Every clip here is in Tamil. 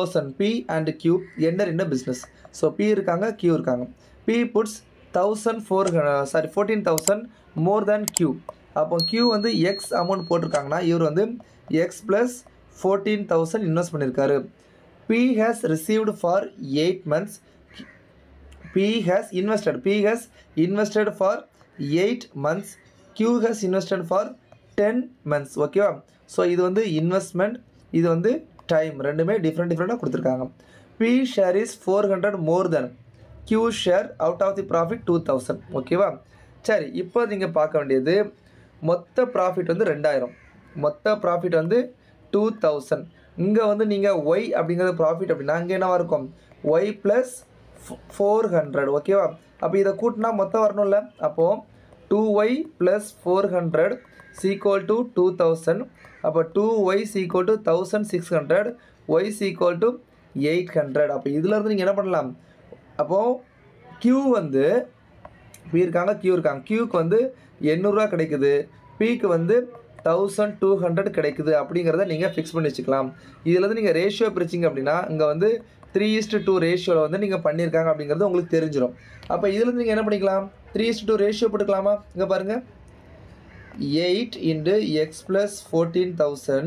person P and Q enter in a business. So P இருக்காங்க Q இருக்காங்க. P puts 14,000 more than Q. அப்போ Q வந்து X amount போட்டிருக்காங்கன்னா இவர் வந்து X plus 14,000 இன்வெஸ்ட் பண்ணியிருக்காரு. P has received for 8 months. P has invested for 8 months. Q has invested for 10 months. ஓகேவா? ஸோ இது வந்து இன்வெஸ்ட்மெண்ட், இது வந்து டைம், ரெண்டுமே டிஃப்ரெண்ட்டாக கொடுத்துருக்காங்க. P share is 400 more than Q share out of the profit 2000. ஓகேவா? சரி, இப்போ நீங்கள் பார்க்க வேண்டியது மொத்த ப்ராஃபிட் வந்து 2000, மொத்த ப்ராஃபிட் வந்து 2000. இங்கே வந்து நீங்கள் Y அப்படிங்கிறது ப்ராஃபிட் அப்படின்னா இங்கே என்னவா இருக்கும்? Y plus 400. ஓகேவா? அப்போ இதை கூட்டினா மொத்தம் வரணும்ல. அப்போது 2Y plus 400 is equal to 2000. அப்போ 2Y is equal to 1600, Y is equal to 800. அப்போ இதிலேருந்து நீங்கள் என்ன பண்ணலாம்? அப்போது Q வந்து P இருக்காங்க Q இருக்காங்க, Qக்கு வந்து 800 கிடைக்குது, Pக்கு வந்து 1200 கிடைக்குது அப்படிங்கிறத நீங்கள் ஃபிக்ஸ் பண்ணி வச்சுக்கலாம். இதிலேருந்து நீங்கள் ரேஷியோ பிரிச்சிங்க அப்படின்னா இங்கே வந்து 3:2 ரேஷியோவில் வந்து நீங்கள் பண்ணியிருக்காங்க அப்படிங்கிறது உங்களுக்கு தெரிஞ்சிடும். அப்போ இதிலேருந்து நீங்கள் என்ன பண்ணிக்கலாம்? 3:2 ரேஷியோ போட்டுக்கலாமா? இங்கே பாருங்கள், 8 into x plus 14,000.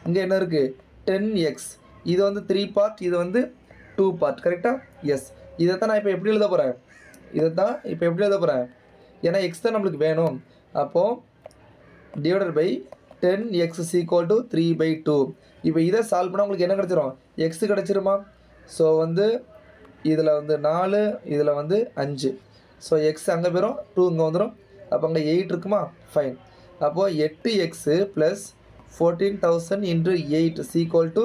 இங்கே என்ன இருக்குது? 10x. இது வந்து 3 part, இது வந்து 2 part. கரெக்டாக? எஸ். இதைத்தான் நான் இப்போ எப்படி எழுத போகிறேன்? ஏன்னா x தான் நம்மளுக்கு வேணும். அப்போது divided by 10x is equal to 3/2. இப்போ இதை சால்வ் பண்ணால் உங்களுக்கு என்ன கிடச்சிரும்? x கிடச்சிருமா? ஸோ வந்து இதில் வந்து 4, இதில் வந்து 5. ஸோ x அங்கே போயிடும், 2 இங்கே வந்துடும். அப்போ அங்கே 8 இருக்குமா? ஃபைன். அப்போது 8x plus 14,000 into 8 is equal to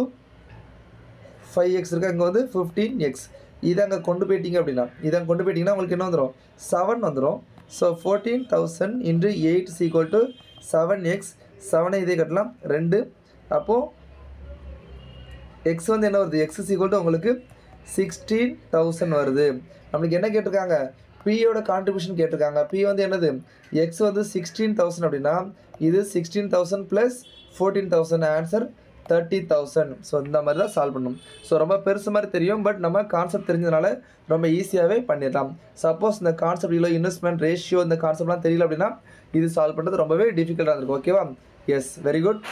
5x இருக்குது, அங்கே வந்து 15x. இதை அங்கே கொண்டு போயிட்டீங்க அப்படின்னா, உங்களுக்கு என்ன வந்துடும்? 7 வந்துடும். So 14,000 into 8 is equal to 7x. 7 இதே கட்டலாம் 2. அப்போது x வந்து என்ன வருது? x is equal to உங்களுக்கு 16,000 வருது. நம்மளுக்கு என்ன கேட்டிருக்காங்க? Pயோட கான்ட்ரிபியூஷன் கேட்டிருக்காங்க. P வந்து என்னது? x வந்து 16,000 அப்படின்னா இது 16,000 ப்ளஸ் 14,000, ஆன்சர் 30,000. ஸோ இந்த மாதிரி தான் சால்வ் பண்ணணும். ஸோ ரொம்ப பெருசு மாதிரி தெரியும், பட் நம்ம கான்செப்ட் தெரிஞ்சதுனால ரொம்ப ஈஸியாகவே பண்ணிடலாம். சப்போஸ் இந்த கான்செப்ட் இல்லை, இன்வெஸ்ட்மெண்ட் ரேஷியோ இந்த கான்செப்ட்லாம் தெரியல அப்படின்னா இது சால்வ் பண்ணுறது ரொம்பவே டிஃபிகல்ட்டாக இருக்கும். ஓகேவா? Yes, very good.